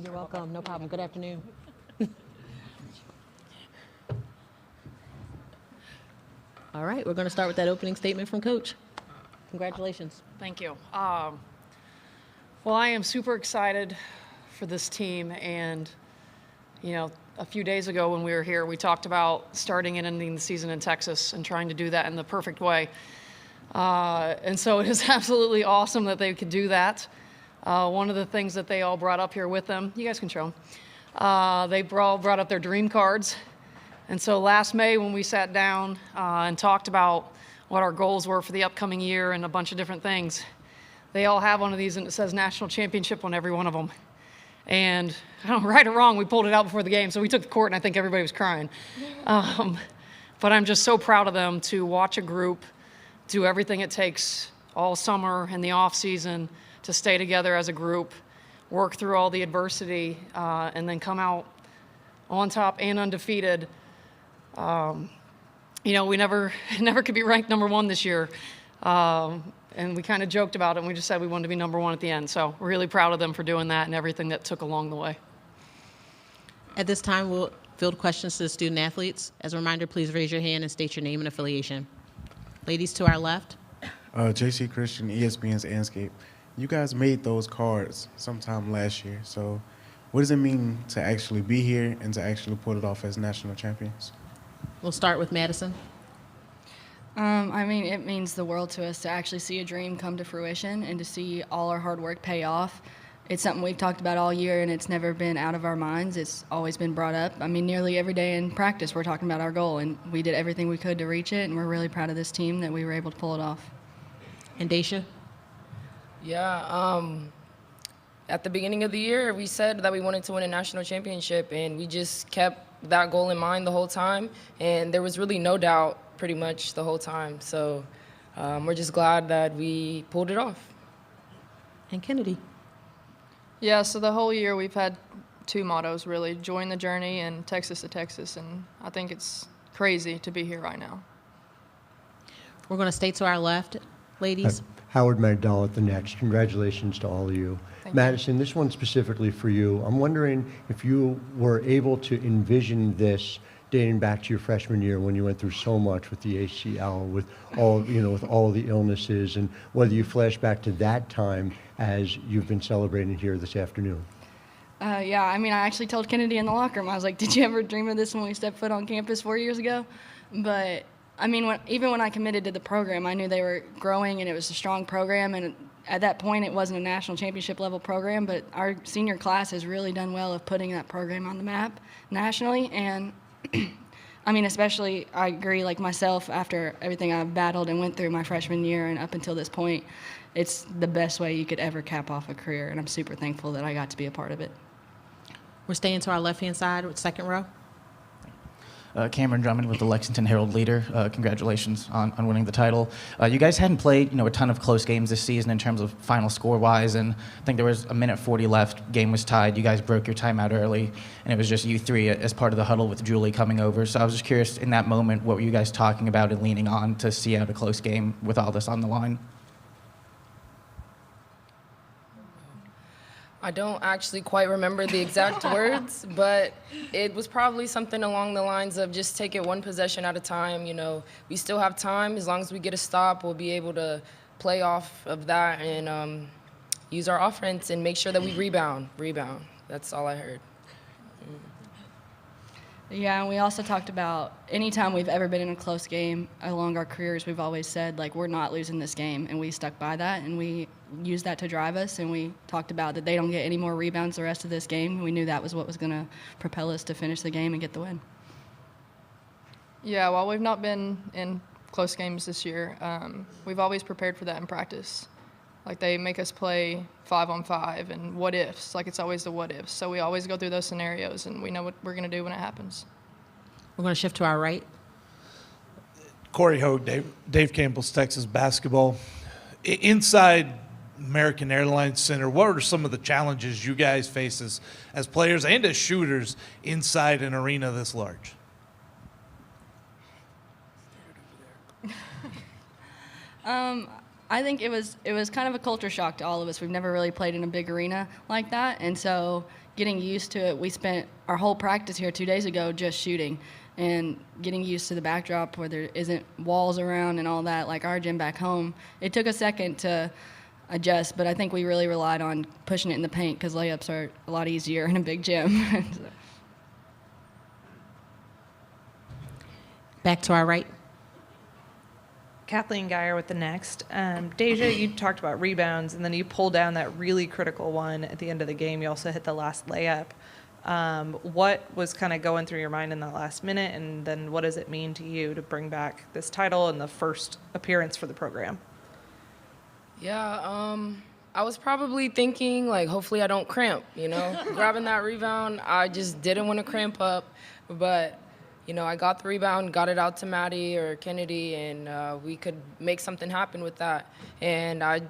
You're welcome. No problem. Good afternoon. All right, we're going to start with that opening statement from Coach. Congratulations. Thank you. Well, I am super excited for this team, and a few days ago when we were here, we talked about starting and ending the season in Texas and trying to do that in the perfect way. And so it is absolutely awesome that they could do that. One of the things that they all brought up here with them, you guys can show them, they all brought up their dream cards. And so last May when we sat down and talked about what our goals were for the upcoming year and a bunch of different things, they all have one of these and it says national championship on every one of them. And I don't know, right or wrong, we pulled it out before the game, so we took the court and I think everybody was crying. But I'm just so proud of them to watch a group do everything it takes all summer and the off season to stay together as a group, work through all the adversity, and then come out on top and undefeated. We never could be ranked number one this year. And we kind of joked about it, and we just said we wanted to be number one at the end. So we're really proud of them for doing that and everything that took along the way. At this time, we'll field questions to the student athletes. As a reminder, please raise your hand and state your name and affiliation. Ladies to our left. JC Christian, ESPN's Anscape. You guys made those cards sometime last year. So what does it mean to actually be here and to actually pull it off as national champions? We'll start with Madison. It means the world to us to actually see a dream come to fruition and to see all our hard work pay off. It's something we've talked about all year, and it's never been out of our minds. It's always been brought up. Nearly every day in practice we're talking about our goal, and we did everything we could to reach it, and we're really proud of this team that we were able to pull it off. And Daisha? Yeah, at the beginning of the year, we said that we wanted to win a national championship, and we just kept that goal in mind the whole time, and there was really no doubt pretty much the whole time. So we're just glad that we pulled it off. And Kennedy? Yeah, so the whole year we've had two mottos, really, join the journey and Texas to Texas, and I think it's crazy to be here right now. We're going to stay to our left. Ladies? Howard McDonald, the next. Congratulations to all of you. Madison, this one specifically for you. I'm wondering if you were able to envision this dating back to your freshman year when you went through so much with the ACL, with all the illnesses, and whether you flash back to that time as you've been celebrating here this afternoon. I actually told Kennedy in the locker room, I was like, did you ever dream of this when we stepped foot on campus 4 years ago? But even when I committed to the program, I knew they were growing and it was a strong program. And at that point, it wasn't a national championship level program, but our senior class has really done well of putting that program on the map nationally. And especially I agree, like myself, after everything I've battled and went through my freshman year and up until this point, it's the best way you could ever cap off a career. And I'm super thankful that I got to be a part of it. We're staying to our left-hand side with second row. Cameron Drummond with the Lexington Herald Leader. Congratulations on winning the title. You guys hadn't played a ton of close games this season in terms of final score-wise, and I think there was a minute 40 left. Game was tied. You guys broke your timeout early, and it was just you three as part of the huddle with Julie coming over. So I was just curious, in that moment, what were you guys talking about and leaning on to see out a close game with all this on the line? I don't actually quite remember the exact words, but it was probably something along the lines of just take it one possession at a time. We still have time. As long as we get a stop, we'll be able to play off of that and use our offense and make sure that we rebound. That's all I heard. Yeah, and we also talked about anytime we've ever been in a close game along our careers, we've always said, we're not losing this game, and we stuck by that, and we used that to drive us, and we talked about that they don't get any more rebounds the rest of this game. We knew that was what was going to propel us to finish the game and get the win. Yeah, while we've not been in close games this year, we've always prepared for that in practice. They make us play 5-on-5 and what ifs. It's always the what ifs. So we always go through those scenarios, and we know what we're going to do when it happens. We're going to shift to our right. Corey Hode, Dave Campbell's Texas Basketball. Inside American Airlines Center, what are some of the challenges you guys face as players and as shooters inside an arena this large? I think it was kind of a culture shock to all of us. We've never really played in a big arena like that, and so getting used to it, we spent our whole practice here 2 days ago just shooting and getting used to the backdrop where there isn't walls around and all that, like our gym back home. It took a second to adjust, but I think we really relied on pushing it in the paint because layups are a lot easier in a big gym. Back to our right. Kathleen Geyer with the next. Deja, you talked about rebounds, and then you pulled down that really critical one at the end of the game. You also hit the last layup. What was kind of going through your mind in that last minute, and then what does it mean to you to bring back this title and the first appearance for the program? Yeah, I was probably thinking, like, hopefully I don't cramp, Grabbing that rebound, I just didn't want to cramp up, but I got the rebound, got it out to Maddie or Kennedy, and we could make something happen with that. And I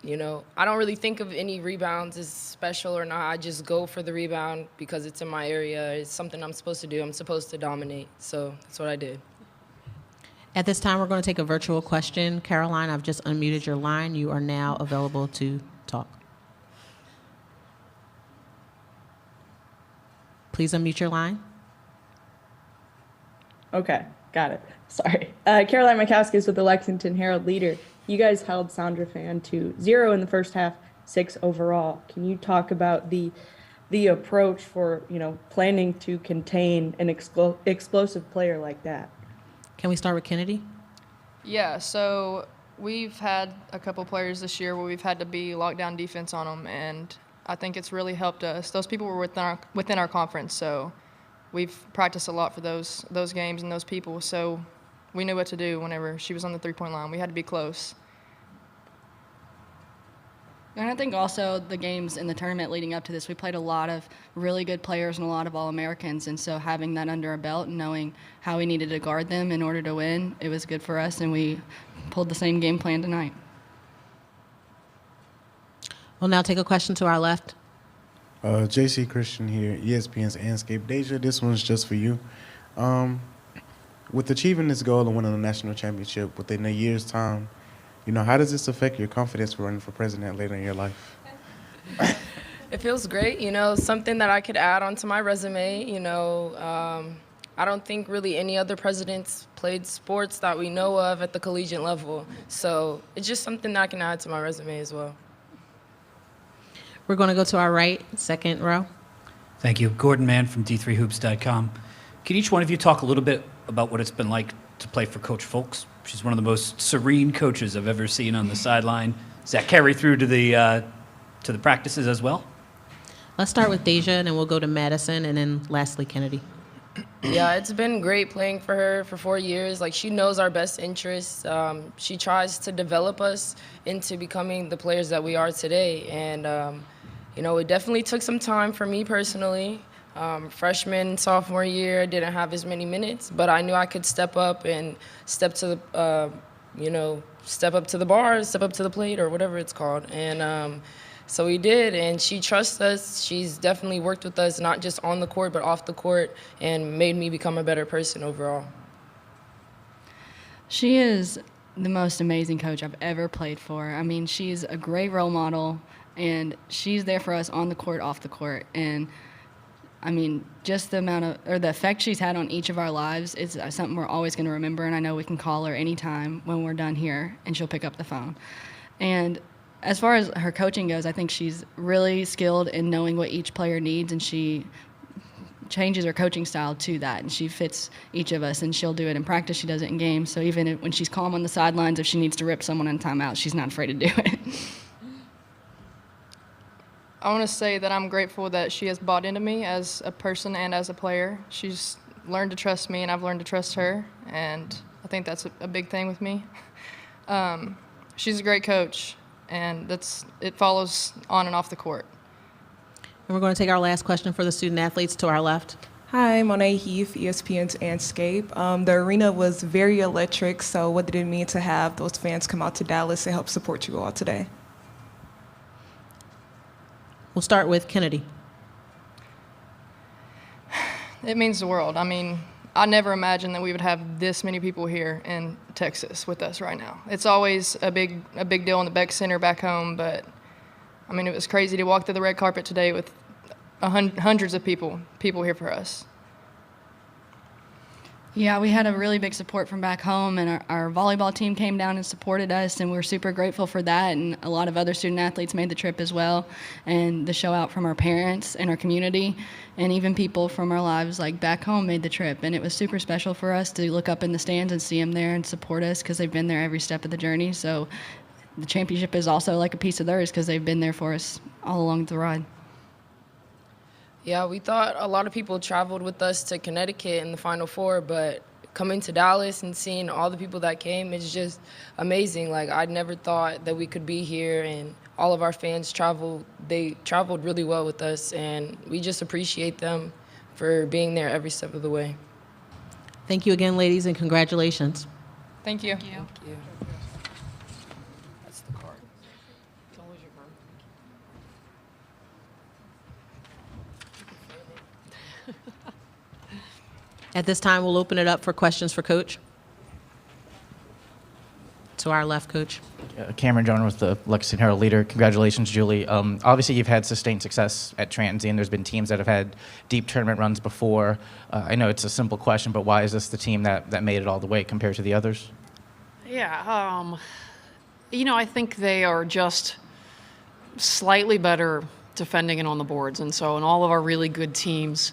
don't really think of any rebounds as special or not. I just go for the rebound because it's in my area. It's something I'm supposed to do. I'm supposed to dominate. So that's what I did. At this time, we're going to take a virtual question. Caroline, I've just unmuted your line. You are now available to talk. Please unmute your line. Okay, got it. Sorry. Caroline Makowski is with the Lexington Herald Leader. You guys held Sandra Fan to 0 in the first half, 6 overall. Can you talk about the approach for, planning to contain an explosive player like that? Can we start with Kennedy? Yeah, so we've had a couple players this year where we've had to be lockdown defense on them, and I think it's really helped us. Those people were within our conference, so we've practiced a lot for those games and those people, so we knew what to do whenever she was on the three-point line. We had to be close. And I think also the games in the tournament leading up to this, we played a lot of really good players and a lot of All-Americans, and so having that under our belt and knowing how we needed to guard them in order to win, it was good for us, and we pulled the same game plan tonight. We'll now take a question to our left. JC Christian here, ESPN's Anscape. Deja, this one's just for you. With achieving this goal and winning a national championship within a year's time, how does this affect your confidence for running for president later in your life? It feels great, something that I could add onto my resume. I don't think really any other presidents played sports that we know of at the collegiate level. So it's just something that I can add to my resume as well. We're going to go to our right, second row. Thank you. Gordon Mann from D3Hoops.com. Can each one of you talk a little bit about what it's been like to play for Coach Folks? She's one of the most serene coaches I've ever seen on the sideline. Does that carry through to the practices as well? Let's start with Deja, and then we'll go to Madison, and then lastly, Kennedy. Yeah, it's been great playing for her for 4 years. Like, she knows our best interests. She tries to develop us into becoming the players that we are today. And, it definitely took some time for me personally. Freshman, sophomore year, I didn't have as many minutes, but I knew I could step up and step up to the bar, step up to the plate, or whatever it's called. And so we did, and she trusts us. She's definitely worked with us, not just on the court, but off the court, and made me become a better person overall. She is the most amazing coach I've ever played for. I mean, she's a great role model, and she's there for us on the court, off the court. And I mean, just the effect she's had on each of our lives is something we're always going to remember, and I know we can call her anytime when we're done here, and she'll pick up the phone. And as far as her coaching goes, I think she's really skilled in knowing what each player needs, and she changes her coaching style to that, and she fits each of us, and she'll do it in practice. She does it in games. So even when she's calm on the sidelines, if she needs to rip someone in timeout, she's not afraid to do it. I want to say that I'm grateful that she has bought into me as a person and as a player. She's learned to trust me, and I've learned to trust her, and I think that's a big thing with me. She's a great coach, and it follows on and off the court. And we're going to take our last question for the student athletes to our left. Hi, Monet Heath, ESPN's Anscape. The arena was very electric, so what did it mean to have those fans come out to Dallas and help support you all today? We'll start with Kennedy. It means the world. I mean, I never imagined that we would have this many people here in Texas with us right now. It's always a big deal in the Beck Center back home, but I mean, it was crazy to walk through the red carpet today with hundreds of people here for us. Yeah, we had a really big support from back home, and our volleyball team came down and supported us, and we're super grateful for that. And a lot of other student athletes made the trip as well, and the show out from our parents and our community, and even people from our lives like back home made the trip. And it was super special for us to look up in the stands and see them there and support us because they've been there every step of the journey. So the championship is also like a piece of theirs because they've been there for us all along the ride. Yeah, we thought a lot of people traveled with us to Connecticut in the Final Four, but coming to Dallas and seeing all the people that came, it's just amazing. Like, I never thought that we could be here, and all of our fans traveled. They traveled really well with us, and we just appreciate them for being there every step of the way. Thank you again, ladies, and congratulations. Thank you. Thank you. That's the card. Don't lose your card. At this time, we'll open it up for questions for Coach. To our left, Coach. Cameron Drummond with the Lexington Herald Leader. Congratulations, Julie. Obviously, you've had sustained success at Transy, and there's been teams that have had deep tournament runs before. I know it's a simple question, but why is this the team that made it all the way compared to the others? Yeah, I think they are just slightly better defending and on the boards. And so in all of our really good teams,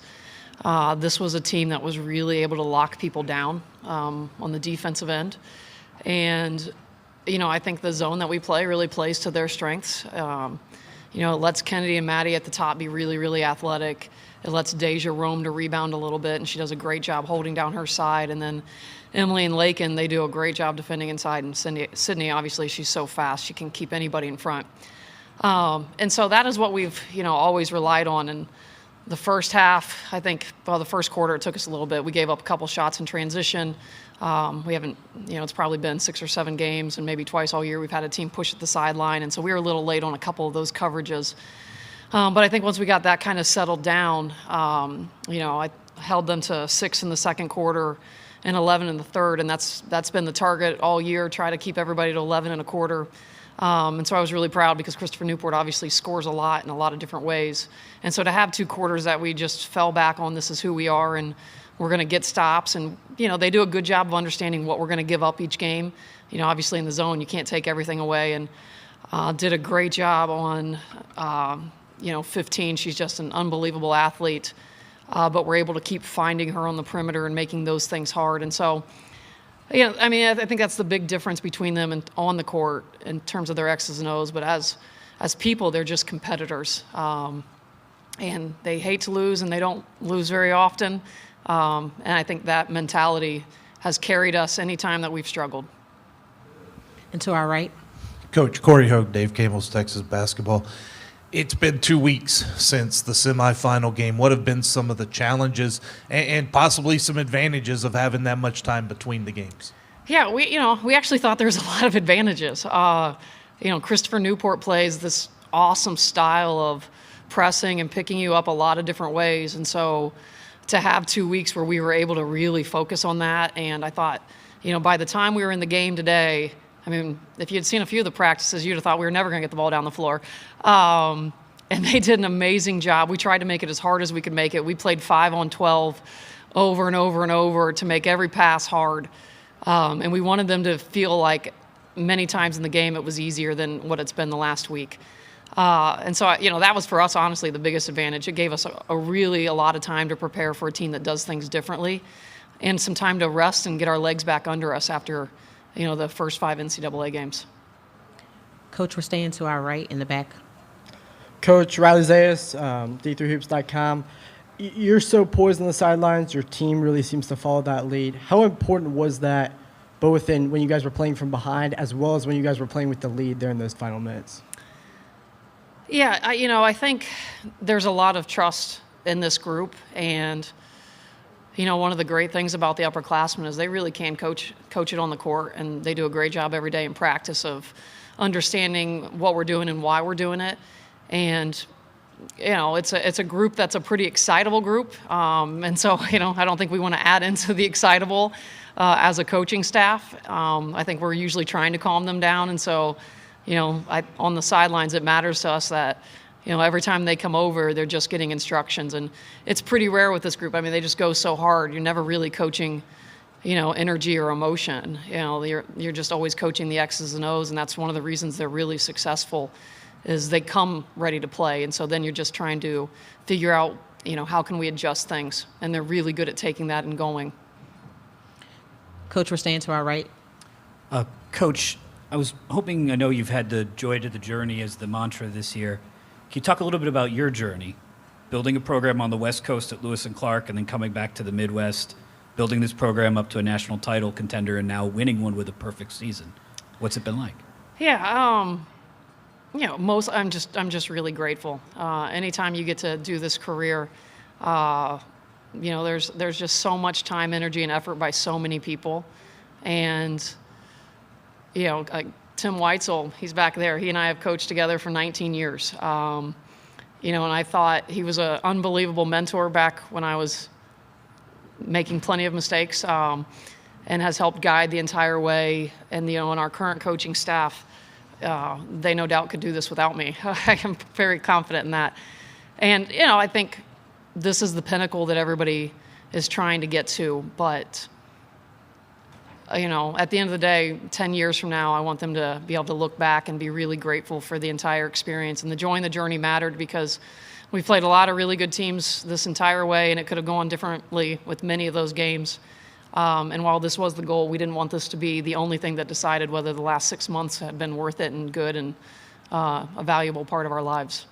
this was a team that was really able to lock people down on the defensive end. And, I think the zone that we play really plays to their strengths. It lets Kennedy and Maddie at the top be really, really athletic. It lets Deja roam to rebound a little bit, and she does a great job holding down her side. And then Emily and Lakin, they do a great job defending inside. And Sydney, obviously, she's so fast. She can keep anybody in front. And so that is what we've, always relied on. And the first half, I think, the first quarter, it took us a little bit. We gave up a couple shots in transition. We haven't, it's probably been 6 or 7 games, and maybe twice all year we've had a team push at the sideline. And so we were a little late on a couple of those coverages. But I think once we got that kind of settled down, I held them to 6 in the second quarter and 11 in the third. And that's been the target all year, try to keep everybody to 11 and a quarter. And so I was really proud because Christopher Newport obviously scores a lot in a lot of different ways. And so to have 2 quarters that we just fell back on, this is who we are, and we're going to get stops. And, they do a good job of understanding what we're going to give up each game. Obviously in the zone, you can't take everything away. And did a great job on, 15. She's just an unbelievable athlete. But we're able to keep finding her on the perimeter and making those things hard. And so, I think that's the big difference between them and on the court in terms of their X's and O's. But as people, they're just competitors. And they hate to lose, and they don't lose very often. And I think that mentality has carried us any time that we've struggled. And to our right. Coach Corey Hode, Dave Campbell's Texas basketball. It's been 2 weeks since the semifinal game. What have been some of the challenges and possibly some advantages of having that much time between the games? Yeah, we actually thought there was a lot of advantages. Christopher Newport plays this awesome style of pressing and picking you up a lot of different ways. And so to have 2 weeks where we were able to really focus on that, and I thought, by the time we were in the game today, if you'd seen a few of the practices, you'd have thought we were never going to get the ball down the floor. And they did an amazing job. We tried to make it as hard as we could make it. We played 5-on-12 over and over and over to make every pass hard. And we wanted them to feel like many times in the game it was easier than what it's been the last week. And so, that was for us, honestly, the biggest advantage. It gave us a lot of time to prepare for a team that does things differently and some time to rest and get our legs back under us after, the first 5 NCAA games. Coach, we're staying to our right in the back. Coach Riley Zayas, D3Hoops.com. You're so poised on the sidelines. Your team really seems to follow that lead. How important was that, both in when you guys were playing from behind as well as when you guys were playing with the lead there in those final minutes? Yeah, I think there's a lot of trust in this group. And, one of the great things about the upperclassmen is they really can coach it on the court. And they do a great job every day in practice of understanding what we're doing and why we're doing it. And it's a group that's a pretty excitable group, and so I don't think we want to add into the excitable as a coaching staff. I think we're usually trying to calm them down, and so on the sidelines it matters to us that every time they come over they're just getting instructions, and it's pretty rare with this group. I mean, they just go so hard. You're never really coaching energy or emotion. You're just always coaching the X's and O's, and that's one of the reasons they're really successful. Is they come ready to play, and so then you're just trying to figure out, how can we adjust things, and they're really good at taking that and going. Coach, we're staying to our right. Coach, I know you've had the joy to the journey as the mantra this year. Can you talk a little bit about your journey, building a program on the West Coast at Lewis and Clark, and then coming back to the Midwest, building this program up to a national title contender, and now winning one with a perfect season? What's it been like? Yeah. I'm just really grateful. Anytime you get to do this career, there's just so much time, energy, and effort by so many people. And, Tim Weitzel, he's back there. He and I have coached together for 19 years. And I thought he was an unbelievable mentor back when I was making plenty of mistakes, and has helped guide the entire way. And, and our current coaching staff, they no doubt could do this without me. I am very confident in that. And, I think this is the pinnacle that everybody is trying to get to. But, at the end of the day, 10 years from now, I want them to be able to look back and be really grateful for the entire experience. And the joy in the journey mattered because we played a lot of really good teams this entire way, and it could have gone differently with many of those games. And while this was the goal, we didn't want this to be the only thing that decided whether the last 6 months had been worth it and good and a valuable part of our lives.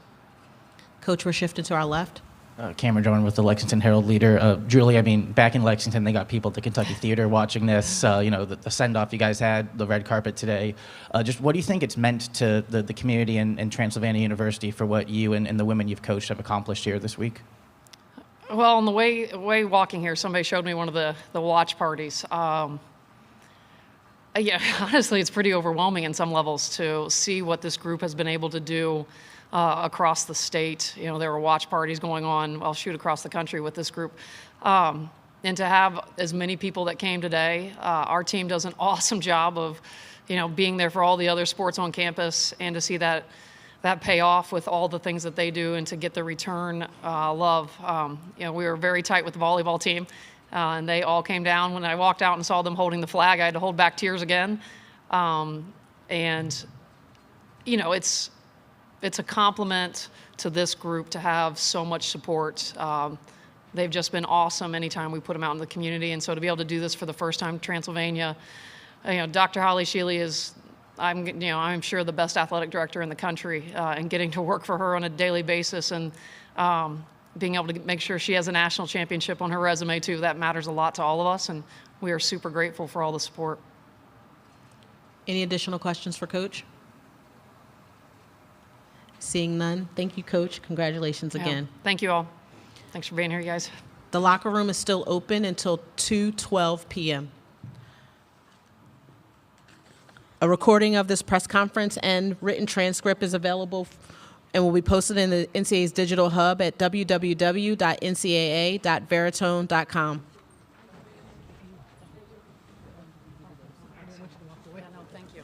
Coach, we're shifting to our left. Cameron Drummond with the Lexington Herald Leader. Julie, back in Lexington, they got people at the Kentucky Theater watching this. The send-off you guys had, the red carpet today. Just what do you think it's meant to the community and Transylvania University for what you and the women you've coached have accomplished here this week? Well, on the way walking here, somebody showed me one of the watch parties. Honestly, it's pretty overwhelming in some levels to see what this group has been able to do across the state. There were watch parties going on, across the country with this group. And to have as many people that came today, our team does an awesome job of, being there for all the other sports on campus, and to see that pay off with all the things that they do, and to get the return love. We were very tight with the volleyball team, and they all came down. When I walked out and saw them holding the flag, I had to hold back tears again. It's a compliment to this group to have so much support. They've just been awesome anytime we put them out in the community, and so to be able to do this for the first time in Transylvania, Dr. Holly Shealy is, I'm sure, the best athletic director in the country, and getting to work for her on a daily basis, and being able to make sure she has a national championship on her resume too, that matters a lot to all of us, and we are super grateful for all the support. Any additional questions for Coach? Seeing none, thank you, Coach. Congratulations again. Thank you all. Thanks for being here, you guys. The locker room is still open until 2:12 p.m. A recording of this press conference and written transcript is available and will be posted in the NCAA's digital hub at www.ncaa.veritone.com. Thank you.